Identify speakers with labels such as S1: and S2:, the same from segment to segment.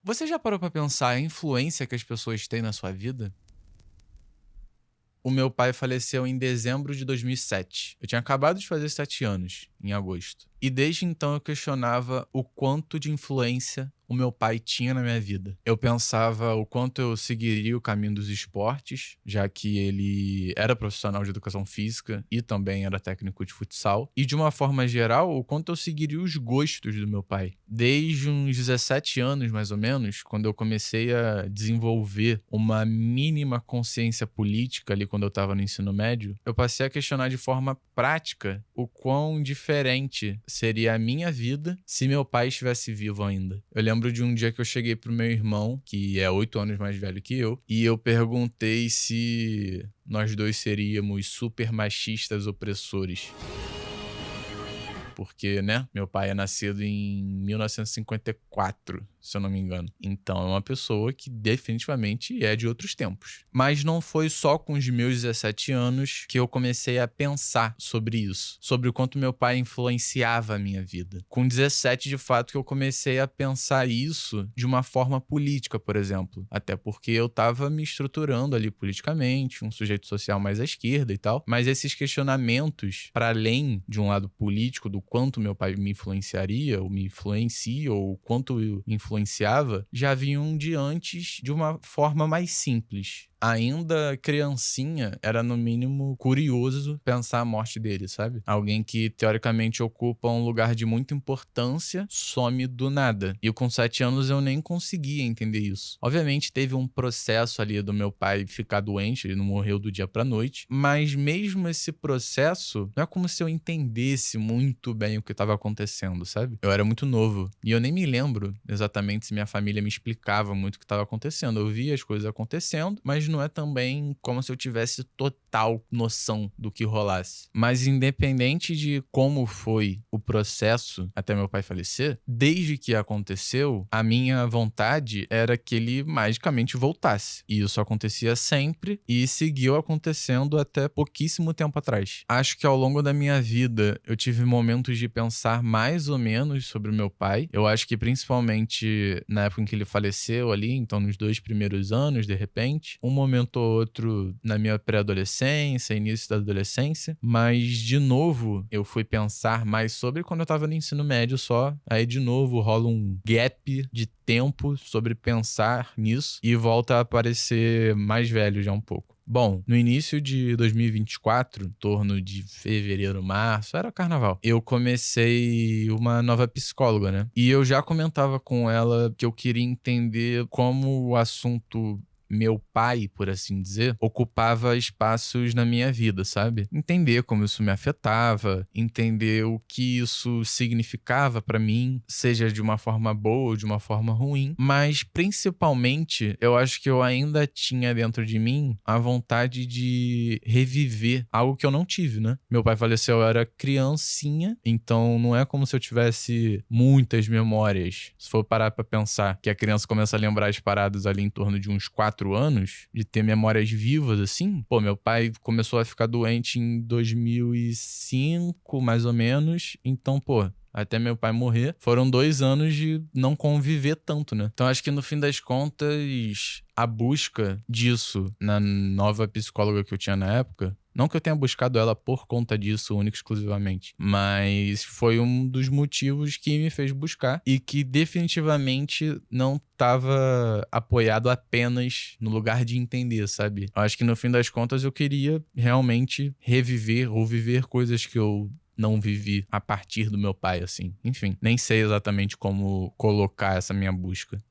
S1: Você já parou pra pensar a influência que as pessoas têm na sua vida? O meu pai faleceu em dezembro de 2007. Eu tinha acabado de fazer 7 anos, em agosto. E desde então eu questionava o quanto de influência o meu pai tinha na minha vida. Eu pensava o quanto eu seguiria o caminho dos esportes, já que ele era profissional de educação física e também era técnico de futsal. E de uma forma geral, o quanto eu seguiria os gostos do meu pai. Desde uns 17 anos, mais ou menos, quando eu comecei a desenvolver uma mínima consciência política ali quando eu estava no ensino médio, eu passei a questionar de forma prática o quão diferente seria a minha vida se meu pai estivesse vivo ainda. Eu lembro de um dia que eu cheguei pro meu irmão, que é 8 anos mais velho que eu, e eu perguntei se nós dois seríamos super machistas opressores. Porque, né, meu pai é nascido em 1954, se eu não me engano. Então é uma pessoa que definitivamente é de outros tempos. Mas não foi só com os meus 17 anos que eu comecei a pensar sobre isso, sobre o quanto meu pai influenciava a minha vida. Com 17, de fato, que eu comecei a pensar isso de uma forma política, por exemplo. Até porque eu estava me estruturando ali politicamente, um sujeito social mais à esquerda e tal. Mas esses questionamentos, para além de um lado político, do quanto meu pai me influenciaria, ou me influencia, ou o quanto eu influenciava, já vinham de antes de uma forma mais simples. Ainda criancinha, era no mínimo curioso pensar a morte dele, sabe? Alguém que teoricamente ocupa um lugar de muita importância, some do nada. E com 7 anos eu nem conseguia entender isso. Obviamente teve um processo ali do meu pai ficar doente, ele não morreu do dia pra noite, mas mesmo esse processo, não é como se eu entendesse muito bem o que estava acontecendo, sabe? Eu era muito novo e eu nem me lembro exatamente se minha família me explicava muito o que estava acontecendo. Eu via as coisas acontecendo, mas não é também como se eu tivesse total noção do que rolasse. Mas independente de como foi o processo até meu pai falecer, desde que aconteceu, a minha vontade era que ele magicamente voltasse. E isso acontecia sempre e seguiu acontecendo até pouquíssimo tempo atrás. Acho que ao longo da minha vida eu tive momentos de pensar mais ou menos sobre o meu pai. Eu acho que principalmente na época em que ele faleceu ali, então nos 2 primeiros anos, de repente, um momento ou outro na minha pré-adolescência, início da adolescência, mas de novo eu fui pensar mais sobre quando eu tava no ensino médio só, aí de novo rola um gap de tempo sobre pensar nisso e volta a aparecer mais velho já um pouco. Bom, no início de 2024, em torno de fevereiro, março, era carnaval, eu comecei uma nova psicóloga, né? E eu já comentava com ela que eu queria entender como o assunto meu pai, por assim dizer, ocupava espaços na minha vida, sabe? Entender como isso me afetava, entender o que isso significava pra mim, seja de uma forma boa ou de uma forma ruim, mas principalmente eu acho que eu ainda tinha dentro de mim a vontade de reviver algo que eu não tive, né? Meu pai faleceu, eu era criancinha, então não é como se eu tivesse muitas memórias. Se for parar pra pensar que a criança começa a lembrar as paradas ali em torno de uns 4 anos, de ter memórias vivas, assim. Pô, meu pai começou a ficar doente em 2005, mais ou menos. Então, pô, até meu pai morrer, foram 2 anos de não conviver tanto, né? Então, acho que no fim das contas, a busca disso na nova psicóloga que eu tinha na época, não que eu tenha buscado ela por conta disso, única e exclusivamente, mas foi um dos motivos que me fez buscar e que definitivamente não estava apoiado apenas no lugar de entender, sabe? Eu acho que no fim das contas eu queria realmente reviver ou viver coisas que eu não vivi a partir do meu pai, assim. Enfim, nem sei exatamente como colocar essa minha busca.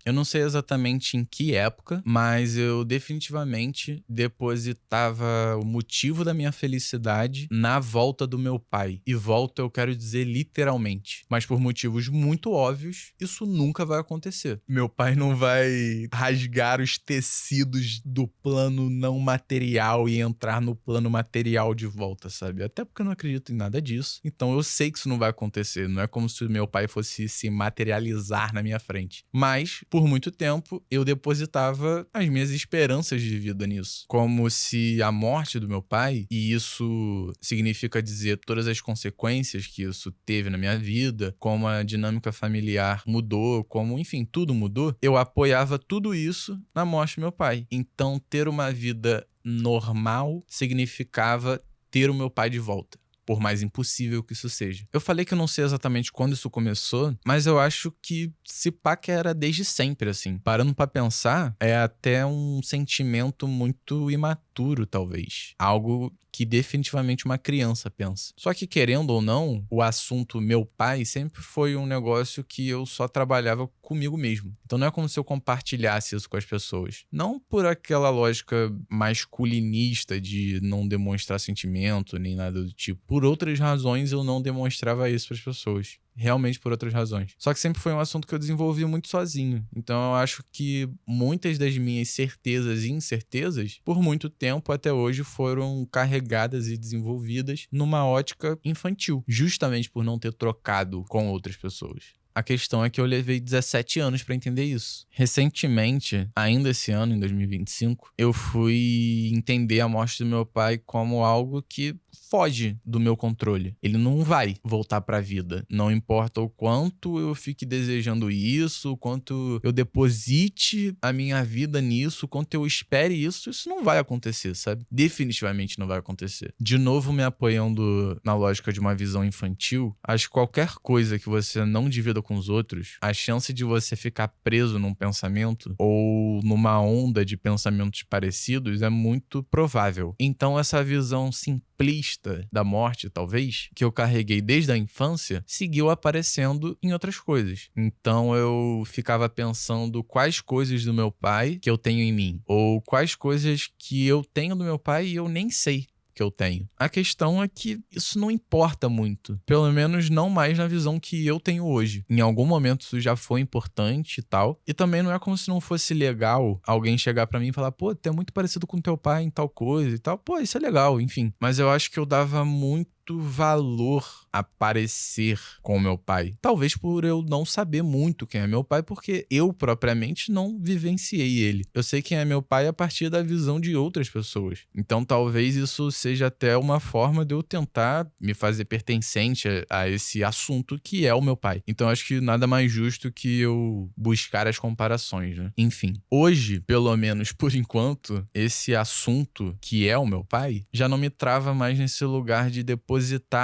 S1: Eu não sei exatamente em que época, mas eu definitivamente depositava o motivo da minha felicidade na volta do meu pai. E volta eu quero dizer literalmente. Mas por motivos muito óbvios, isso nunca vai acontecer. Meu pai não vai rasgar os tecidos do plano não material e entrar no plano material de volta, sabe? Até porque eu não acredito em nada disso. Então eu sei que isso não vai acontecer. Não é como se meu pai fosse se materializar na minha frente. Mas por muito tempo, eu depositava as minhas esperanças de vida nisso. Como se a morte do meu pai, e isso significa dizer todas as consequências que isso teve na minha vida, como a dinâmica familiar mudou, como, enfim, tudo mudou, eu apoiava tudo isso na morte do meu pai. Então, ter uma vida normal significava ter o meu pai de volta, por mais impossível que isso seja. Eu falei que eu não sei exatamente quando isso começou, mas eu acho que se pá que era desde sempre, assim. Parando pra pensar, é até um sentimento muito imaturo, talvez. Algo que definitivamente uma criança pensa. Só que, querendo ou não, o assunto meu pai sempre foi um negócio que eu só trabalhava comigo mesmo. Então não é como se eu compartilhasse isso com as pessoas. Não por aquela lógica masculinista de não demonstrar sentimento, nem nada do tipo. Por outras razões eu não demonstrava isso para as pessoas. Realmente por outras razões. Só que sempre foi um assunto que eu desenvolvi muito sozinho. Então eu acho que muitas das minhas certezas e incertezas, por muito tempo até hoje, foram carregadas e desenvolvidas numa ótica infantil. Justamente por não ter trocado com outras pessoas. A questão é que eu levei 17 anos pra entender isso. Recentemente, ainda esse ano, em 2025, eu fui entender a morte do meu pai como algo que foge do meu controle. Ele não vai voltar pra vida. Não importa o quanto eu fique desejando isso, o quanto eu deposite a minha vida nisso, o quanto eu espere isso, isso não vai acontecer, sabe? Definitivamente não vai acontecer. De novo, me apoiando na lógica de uma visão infantil, acho que qualquer coisa que você não divida com os outros, a chance de você ficar preso num pensamento ou numa onda de pensamentos parecidos é muito provável. Então essa visão simplista da morte, talvez, que eu carreguei desde a infância, seguiu aparecendo em outras coisas. Então eu ficava pensando quais coisas do meu pai que eu tenho em mim, ou quais coisas que eu tenho do meu pai e eu nem sei que eu tenho. A questão é que isso não importa muito. Pelo menos não mais na visão que eu tenho hoje. Em algum momento isso já foi importante e tal. E também não é como se não fosse legal alguém chegar pra mim e falar, pô, tu é muito parecido com teu pai em tal coisa e tal. Pô, isso é legal, enfim. Mas eu acho que eu dava muito valor a parecer com o meu pai. Talvez por eu não saber muito quem é meu pai, porque eu propriamente não vivenciei ele. Eu sei quem é meu pai a partir da visão de outras pessoas. Então talvez isso seja até uma forma de eu tentar me fazer pertencente a esse assunto que é o meu pai. Então acho que nada mais justo que eu buscar as comparações, né? Enfim, hoje, pelo menos por enquanto, esse assunto que é o meu pai já não me trava mais nesse lugar de depositar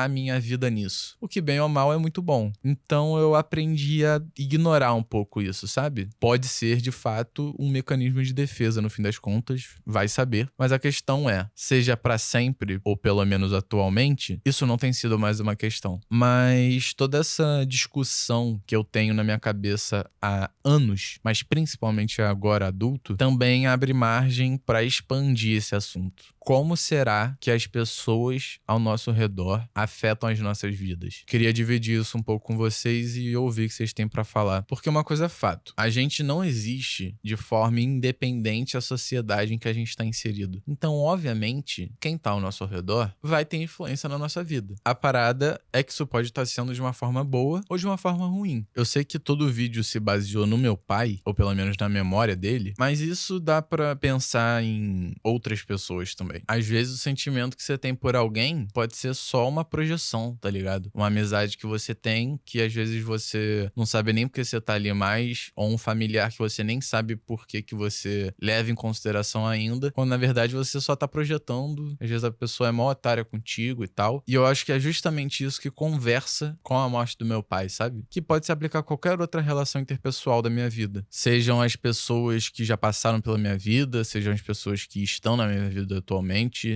S1: a minha vida nisso. O que bem ou mal é muito bom. Então eu aprendi a ignorar um pouco isso, sabe? Pode ser, de fato, um mecanismo de defesa no fim das contas, vai saber. Mas a questão é, seja pra sempre, ou pelo menos atualmente, isso não tem sido mais uma questão. Mas toda essa discussão que eu tenho na minha cabeça há anos, mas principalmente agora adulto, também abre margem pra expandir esse assunto. Como será que as pessoas ao nosso redor afetam as nossas vidas? Queria dividir isso um pouco com vocês e ouvir o que vocês têm pra falar. Porque uma coisa é fato, a gente não existe de forma independente à sociedade em que a gente está inserido. Então, obviamente, quem tá ao nosso redor vai ter influência na nossa vida. A parada é que isso pode estar sendo de uma forma boa ou de uma forma ruim. Eu sei que todo vídeo se baseou no meu pai, ou pelo menos na memória dele, mas isso dá pra pensar em outras pessoas também. Às vezes o sentimento que você tem por alguém pode ser só uma projeção, tá ligado? Uma amizade que você tem, que às vezes você não sabe nem porque você tá ali mais, ou um familiar que você nem sabe por que você leva em consideração ainda, quando na verdade você só tá projetando, às vezes a pessoa é mó otária contigo e tal. E eu acho que é justamente isso que conversa com a morte do meu pai, sabe? Que pode se aplicar a qualquer outra relação interpessoal da minha vida. Sejam as pessoas que já passaram pela minha vida, sejam as pessoas que estão na minha vida atualmente,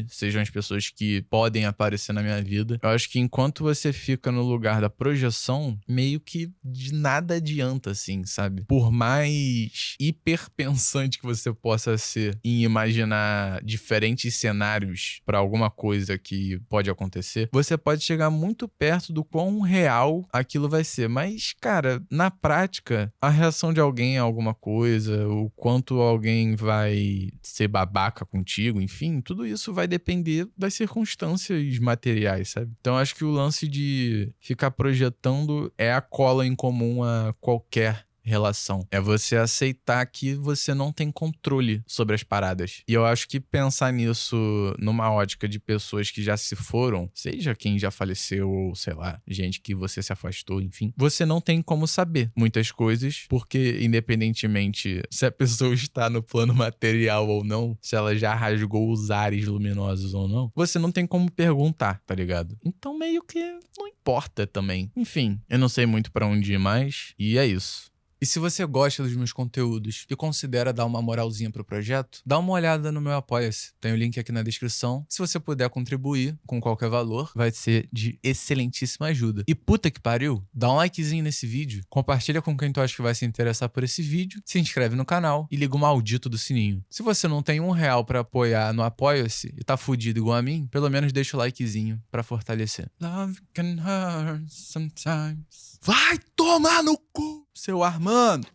S1: sejam as pessoas que podem aparecer na minha vida. Eu acho que enquanto você fica no lugar da projeção, meio que de nada adianta, assim, sabe? Por mais hiperpensante que você possa ser em imaginar diferentes cenários pra alguma coisa que pode acontecer, você pode chegar muito perto do quão real aquilo vai ser. Mas, cara, na prática, a reação de alguém a alguma coisa, o quanto alguém vai ser babaca contigo, enfim, tudo isso vai depender das circunstâncias materiais, sabe? Então acho que o lance de ficar projetando é a cola em comum a qualquer relação. É você aceitar que você não tem controle sobre as paradas. E eu acho que pensar nisso numa ótica de pessoas que já se foram, seja quem já faleceu ou, sei lá, gente que você se afastou, enfim, você não tem como saber muitas coisas, porque independentemente se a pessoa está no plano material ou não, se ela já rasgou os ares luminosos ou não, você não tem como perguntar, tá ligado? Então meio que não importa também. Enfim, eu não sei muito pra onde ir mais, e é isso. E se você gosta dos meus conteúdos e considera dar uma moralzinha pro projeto, dá uma olhada no meu Apoia-se. Tem o link aqui na descrição. Se você puder contribuir com qualquer valor, vai ser de excelentíssima ajuda. E puta que pariu, dá um likezinho nesse vídeo, compartilha com quem tu acha que vai se interessar por esse vídeo, se inscreve no canal e liga o maldito do sininho. Se você não tem R$1 pra apoiar no Apoia-se e tá fudido igual a mim, pelo menos deixa o likezinho pra fortalecer. Love can hurt sometimes. Vai tomar no cu, seu Armando!